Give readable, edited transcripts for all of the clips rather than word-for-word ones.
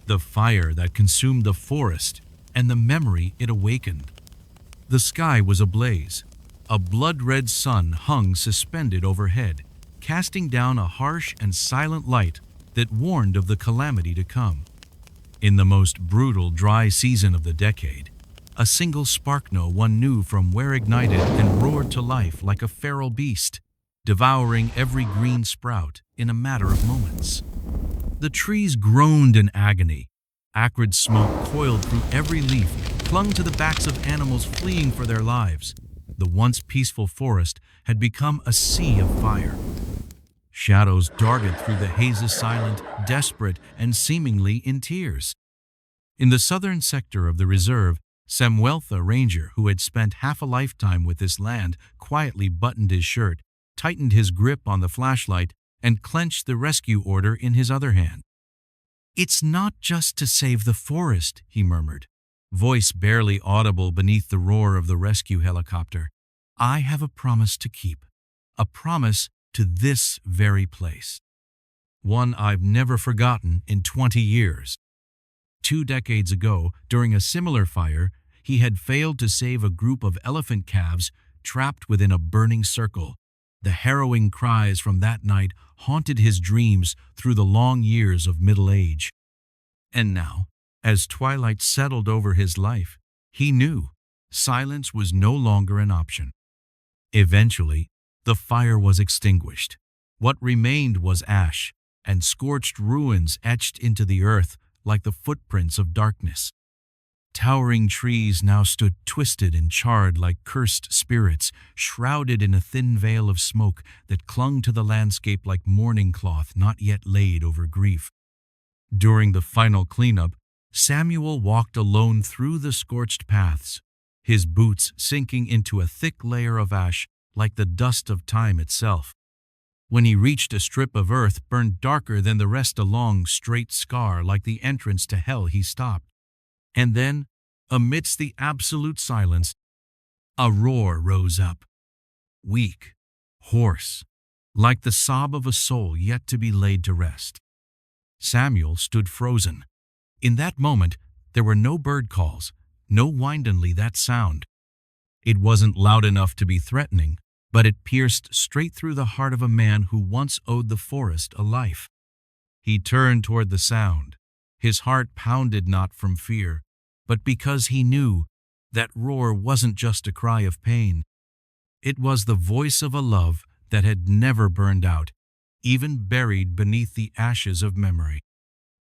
the fire that consumed the forest, and the memory it awakened. The sky was ablaze. A blood-red sun hung suspended overhead, casting down a harsh and silent light that warned of the calamity to come. In the most brutal dry season of the decade, a single spark no one knew from where ignited and roared to life like a feral beast, devouring every green sprout in a matter of moments. The trees groaned in agony. Acrid smoke coiled through every leaf, clung to the backs of animals fleeing for their lives. The once peaceful forest had become a sea of fire. Shadows darted through the hazes, silent, desperate, and seemingly in tears. In the southern sector of the reserve, Samuel, a ranger who had spent half a lifetime with this land, quietly buttoned his shirt, tightened his grip on the flashlight, and clenched the rescue order in his other hand. "It's not just to save the forest," he murmured, voice barely audible beneath the roar of the rescue helicopter. "I have a promise to keep, a promise to this very place. One I've never forgotten in 20 years. 2 decades ago, during a similar fire, he had failed to save a group of elephant calves trapped within a burning circle. The harrowing cries from that night haunted his dreams through the long years of middle age. And now, as twilight settled over his life, he knew silence was no longer an option. Eventually, the fire was extinguished. What remained was ash and scorched ruins etched into the earth like the footprints of darkness. Towering trees now stood twisted and charred like cursed spirits, shrouded in a thin veil of smoke that clung to the landscape like mourning cloth not yet laid over grief. During the final cleanup, Samuel walked alone through the scorched paths, his boots sinking into a thick layer of ash like the dust of time itself. When he reached a strip of earth burned darker than the rest, a long, straight scar like the entrance to hell, he stopped. And then, amidst the absolute silence, a roar rose up. Weak, hoarse, like the sob of a soul yet to be laid to rest. Samuel stood frozen. In that moment, there were no bird calls, no windingly that sound. It wasn't loud enough to be threatening, but it pierced straight through the heart of a man who once owed the forest a life. He turned toward the sound. His heart pounded not from fear, but because he knew that roar wasn't just a cry of pain. It was the voice of a love that had never burned out, even buried beneath the ashes of memory.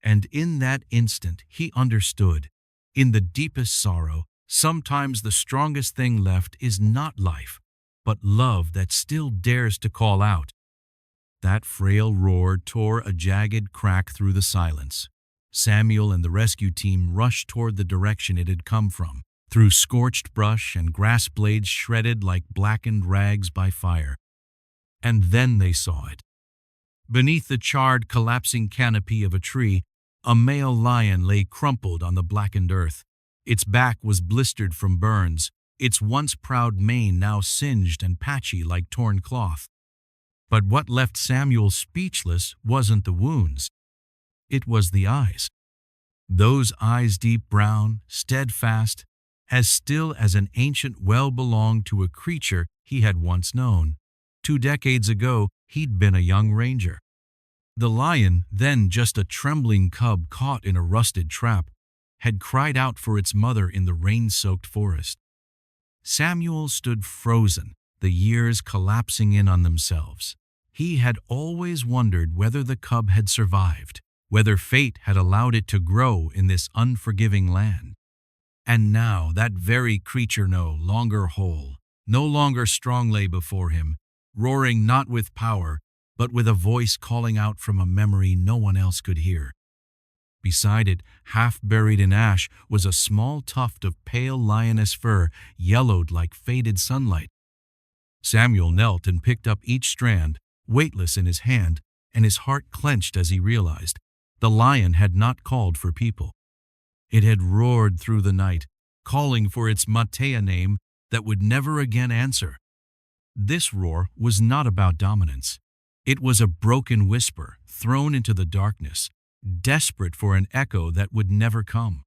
And in that instant he understood. In the deepest sorrow, sometimes the strongest thing left is not life, but love that still dares to call out. That frail roar tore a jagged crack through the silence. Samuel and the rescue team rushed toward the direction it had come from, through scorched brush and grass blades shredded like blackened rags by fire. And then they saw it. Beneath the charred, collapsing canopy of a tree, a male lion lay crumpled on the blackened earth. Its back was blistered from burns, its once proud mane now singed and patchy like torn cloth. But what left Samuel speechless wasn't the wounds. It was the eyes. Those eyes, deep brown, steadfast, as still as an ancient well, belonged to a creature he had once known. 2 decades ago, he'd been a young ranger. The lion, then just a trembling cub caught in a rusted trap, had cried out for its mother in the rain-soaked forest. Samuel stood frozen, the years collapsing in on themselves. He had always wondered whether the cub had survived, whether fate had allowed it to grow in this unforgiving land. And now that very creature, no longer whole, no longer strong, lay before him, roaring not with power, but with a voice calling out from a memory no one else could hear. Beside it, half buried in ash, was a small tuft of pale lioness fur, yellowed like faded sunlight. Samuel knelt and picked up each strand, weightless in his hand, and his heart clenched as he realized the lion had not called for people. It had roared through the night, calling for its Matea name that would never again answer. This roar was not about dominance. It was a broken whisper thrown into the darkness, desperate for an echo that would never come.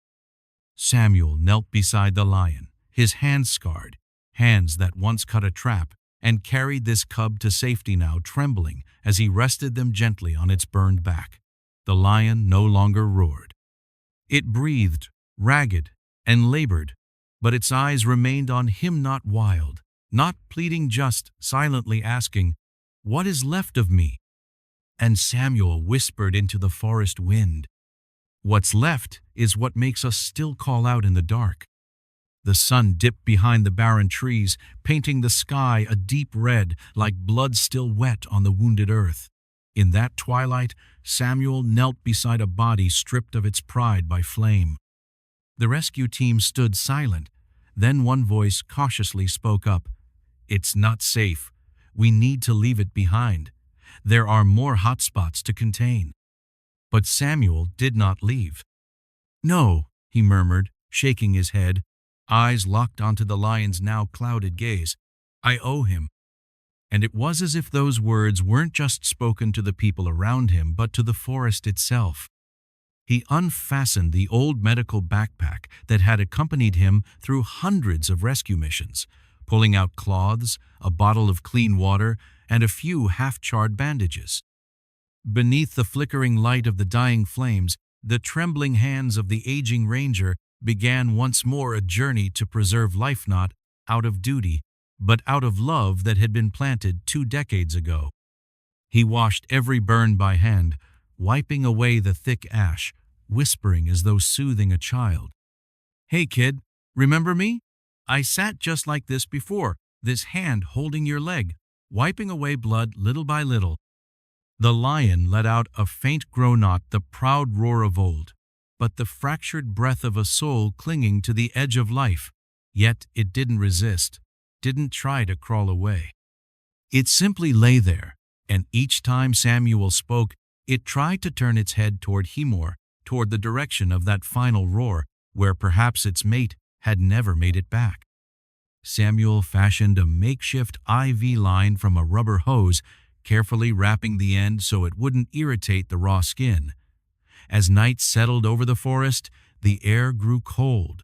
Samuel knelt beside the lion, his hands scarred, hands that once cut a trap, and carried this cub to safety now, trembling as he rested them gently on its burned back. The lion no longer roared. It breathed, ragged, and labored, but its eyes remained on him, not wild, not pleading, just silently asking, "What is left of me?" And Samuel whispered into the forest wind, "What's left is what makes us still call out in the dark." The sun dipped behind the barren trees, painting the sky a deep red, like blood still wet on the wounded earth. In that twilight, Samuel knelt beside a body stripped of its pride by flame. The rescue team stood silent. Then one voice cautiously spoke up. "It's not safe. We need to leave it behind. There are more hot spots to contain." But Samuel did not leave. "No," he murmured, shaking his head, eyes locked onto the lion's now clouded gaze. "I owe him." And it was as if those words weren't just spoken to the people around him, but to the forest itself. He unfastened the old medical backpack that had accompanied him through hundreds of rescue missions, pulling out cloths, a bottle of clean water, and a few half-charred bandages. Beneath the flickering light of the dying flames, the trembling hands of the aging ranger began once more a journey to preserve life, not out of duty, but out of love that had been planted 2 decades ago. He washed every burn by hand, wiping away the thick ash, whispering as though soothing a child. "Hey kid, remember me? I sat just like this before, this hand holding your leg, wiping away blood little by little." The lion let out a faint groan, not the proud roar of old, but the fractured breath of a soul clinging to the edge of life. Yet it didn't resist, didn't try to crawl away. It simply lay there, and each time Samuel spoke, it tried to turn its head toward Hemor, toward the direction of that final roar, where perhaps its mate had never made it back. Samuel fashioned a makeshift IV line from a rubber hose, carefully wrapping the end so it wouldn't irritate the raw skin. As night settled over the forest, the air grew cold.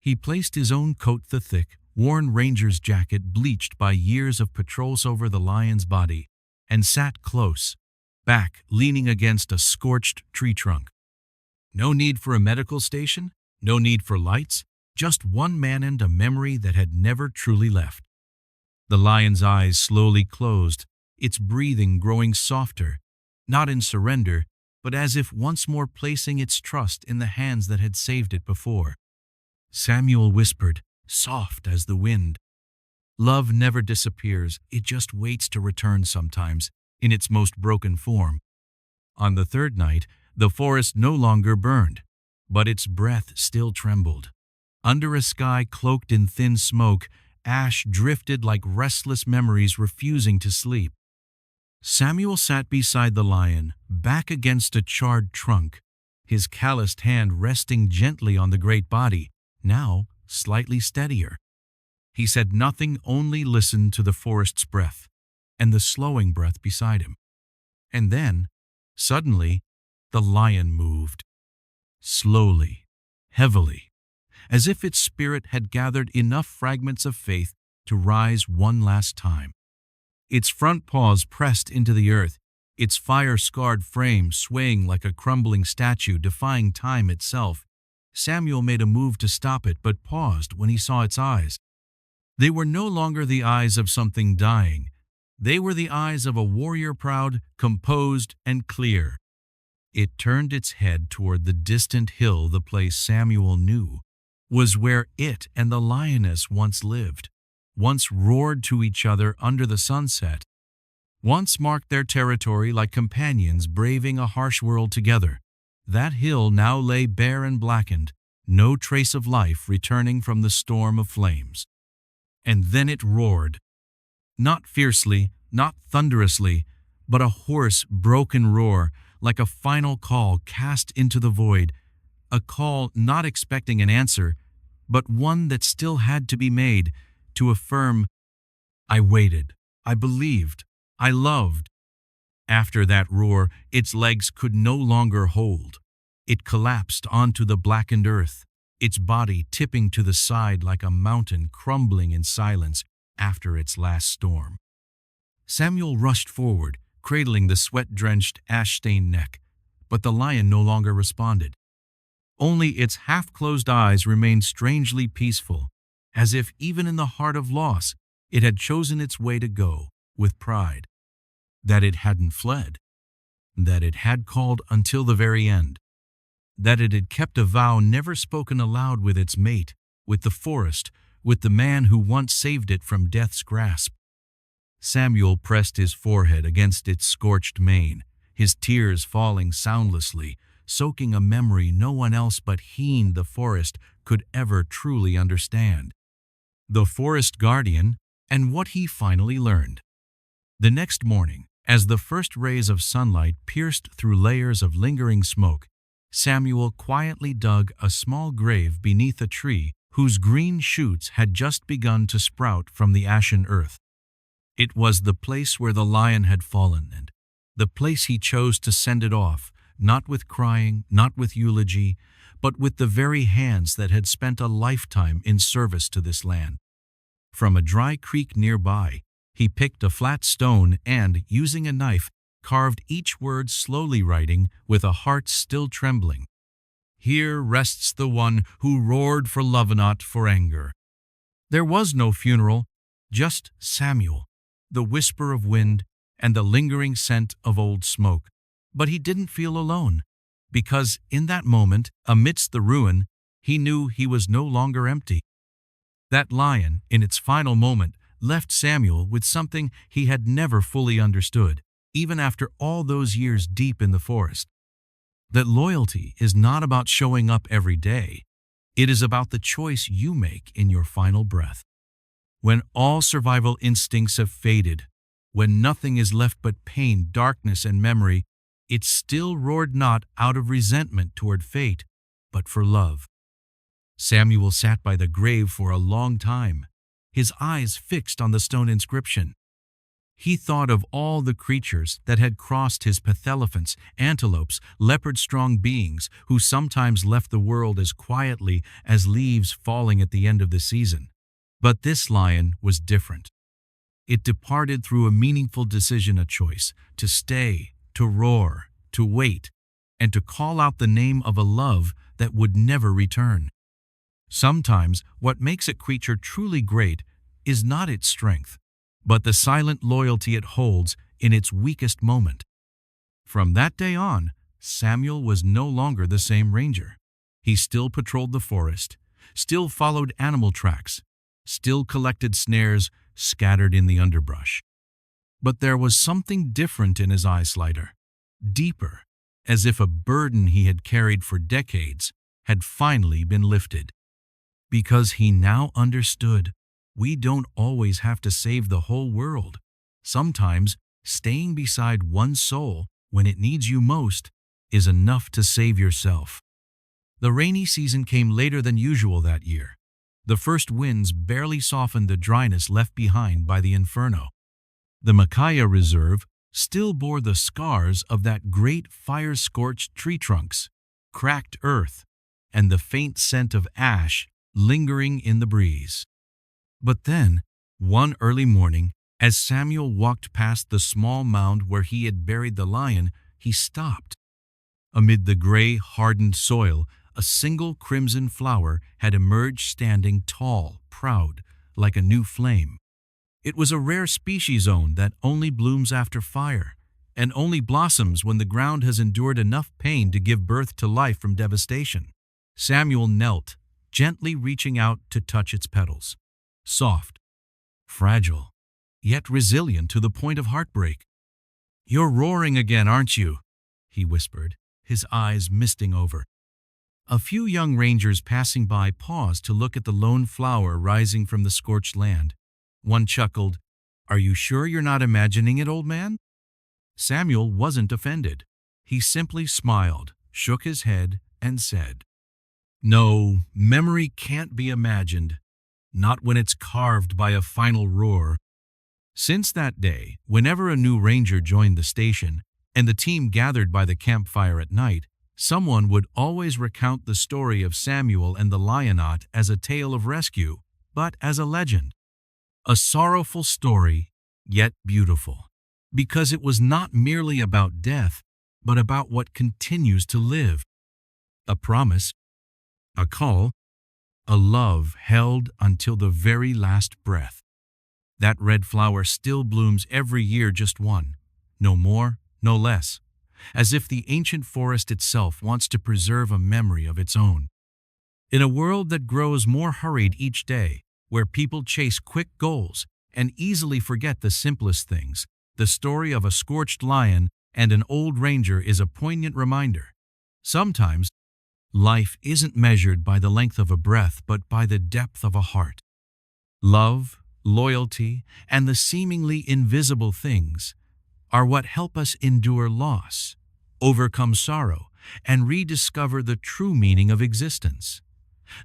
He placed his own coat, the thick, worn ranger's jacket bleached by years of patrols, over the lion's body, and sat close, back, leaning against a scorched tree trunk. No need for a medical station, no need for lights, just one man and a memory that had never truly left. The lion's eyes slowly closed, its breathing growing softer, not in surrender, but as if once more placing its trust in the hands that had saved it before. Samuel whispered, soft as the wind, "Love never disappears, it just waits to return sometimes, in its most broken form." On the third night, the forest no longer burned, but its breath still trembled. Under a sky cloaked in thin smoke, ash drifted like restless memories refusing to sleep. Samuel sat beside the lion, back against a charred trunk, his calloused hand resting gently on the great body, now slightly steadier. He said nothing, only listened to the forest's breath, and the slowing breath beside him. And then, suddenly, the lion moved. Slowly, heavily, as if its spirit had gathered enough fragments of faith to rise one last time. Its front paws pressed into the earth, its fire-scarred frame swaying like a crumbling statue, defying time itself. Samuel made a move to stop it, but paused when he saw its eyes. They were no longer the eyes of something dying. They were the eyes of a warrior, proud, composed, and clear. It turned its head toward the distant hill, the place Samuel knew was where it and the lioness once lived, once roared to each other under the sunset, once marked their territory like companions braving a harsh world together. That hill now lay bare and blackened, no trace of life returning from the storm of flames. And then it roared. Not fiercely, not thunderously, but a hoarse, broken roar, like a final call cast into the void, a call not expecting an answer, but one that still had to be made, to affirm, "I waited, I believed, I loved." After that roar, its legs could no longer hold. It collapsed onto the blackened earth, its body tipping to the side like a mountain crumbling in silence after its last storm. Samuel rushed forward, cradling the sweat-drenched, ash-stained neck, but the lion no longer responded. Only its half-closed eyes remained strangely peaceful, as if even in the heart of loss, it had chosen its way to go, with pride. That it hadn't fled. That it had called until the very end. That it had kept a vow never spoken aloud with its mate, with the forest, with the man who once saved it from death's grasp. Samuel pressed his forehead against its scorched mane, his tears falling soundlessly, soaking a memory no one else but he, the forest, could ever truly understand. The forest guardian, and what he finally learned. The next morning, as the first rays of sunlight pierced through layers of lingering smoke, Samuel quietly dug a small grave beneath a tree whose green shoots had just begun to sprout from the ashen earth. It was the place where the lion had fallen, and the place he chose to send it off, not with crying, not with eulogy, but with the very hands that had spent a lifetime in service to this land. From a dry creek nearby, he picked a flat stone and, using a knife, carved each word, slowly writing, with a heart still trembling. "Here rests the one who roared for love, not for anger." There was no funeral, just Samuel, the whisper of wind, and the lingering scent of old smoke. But he didn't feel alone, because in that moment, amidst the ruin, he knew he was no longer empty. That lion, in its final moment, left Samuel with something he had never fully understood, even after all those years deep in the forest. That loyalty is not about showing up every day. It is about the choice you make in your final breath. When all survival instincts have faded, when nothing is left but pain, darkness, and memory, it still roared not out of resentment toward fate, but for love. Samuel sat by the grave for a long time, his eyes fixed on the stone inscription. He thought of all the creatures that had crossed his path: elephants, antelopes, leopard-strong beings who sometimes left the world as quietly as leaves falling at the end of the season. But this lion was different. It departed through a meaningful decision, a choice to stay, to roar, to wait, and to call out the name of a love that would never return. Sometimes what makes a creature truly great is not its strength, but the silent loyalty it holds in its weakest moment. From that day on, Samuel was no longer the same ranger. He still patrolled the forest, still followed animal tracks, still collected snares scattered in the underbrush. But there was something different in his eyes, lighter, deeper, as if a burden he had carried for decades had finally been lifted. Because he now understood, we don't always have to save the whole world. Sometimes, staying beside one soul when it needs you most is enough to save yourself. The rainy season came later than usual that year. The first winds barely softened the dryness left behind by the inferno. The Micaiah Reserve still bore the scars of that great fire-scorched tree trunks, cracked earth, and the faint scent of ash lingering in the breeze. But then, one early morning, as Samuel walked past the small mound where he had buried the lion, he stopped. Amid the gray, hardened soil, a single crimson flower had emerged, standing tall, proud, like a new flame. It was a rare species that only blooms after fire, and only blossoms when the ground has endured enough pain to give birth to life from devastation. Samuel knelt, gently reaching out to touch its petals. Soft, fragile, yet resilient to the point of heartbreak. "You're roaring again, aren't you?" he whispered, his eyes misting over. A few young rangers passing by paused to look at the lone flower rising from the scorched land. One chuckled, "Are you sure you're not imagining it, old man?" Samuel wasn't offended. He simply smiled, shook his head, and said, "No, memory can't be imagined, not when it's carved by a final roar." Since that day, whenever a new ranger joined the station and the team gathered by the campfire at night, someone would always recount the story of Samuel and the lion not as a tale of rescue, but as a legend. A sorrowful story, yet beautiful, because it was not merely about death, but about what continues to live. A promise, a call, a love held until the very last breath. That red flower still blooms every year, just one, no more, no less, as if the ancient forest itself wants to preserve a memory of its own. In a world that grows more hurried each day, where people chase quick goals and easily forget the simplest things, the story of a scorched lion and an old ranger is a poignant reminder. Sometimes, life isn't measured by the length of a breath, but by the depth of a heart. Love, loyalty, and the seemingly invisible things are what help us endure loss, overcome sorrow, and rediscover the true meaning of existence.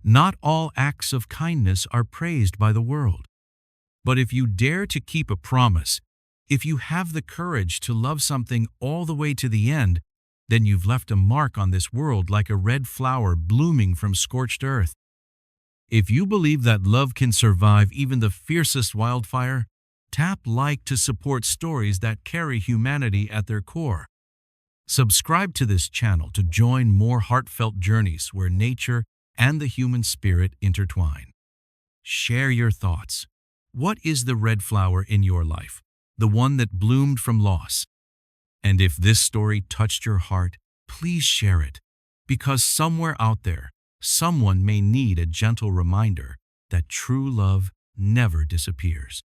Not all acts of kindness are praised by the world. But if you dare to keep a promise, if you have the courage to love something all the way to the end, then you've left a mark on this world like a red flower blooming from scorched earth. If you believe that love can survive even the fiercest wildfire, tap like to support stories that carry humanity at their core. Subscribe to this channel to join more heartfelt journeys where nature and the human spirit intertwine. Share your thoughts. What is the red flower in your life? The one that bloomed from loss? And if this story touched your heart, please share it, because somewhere out there, someone may need a gentle reminder that true love never disappears.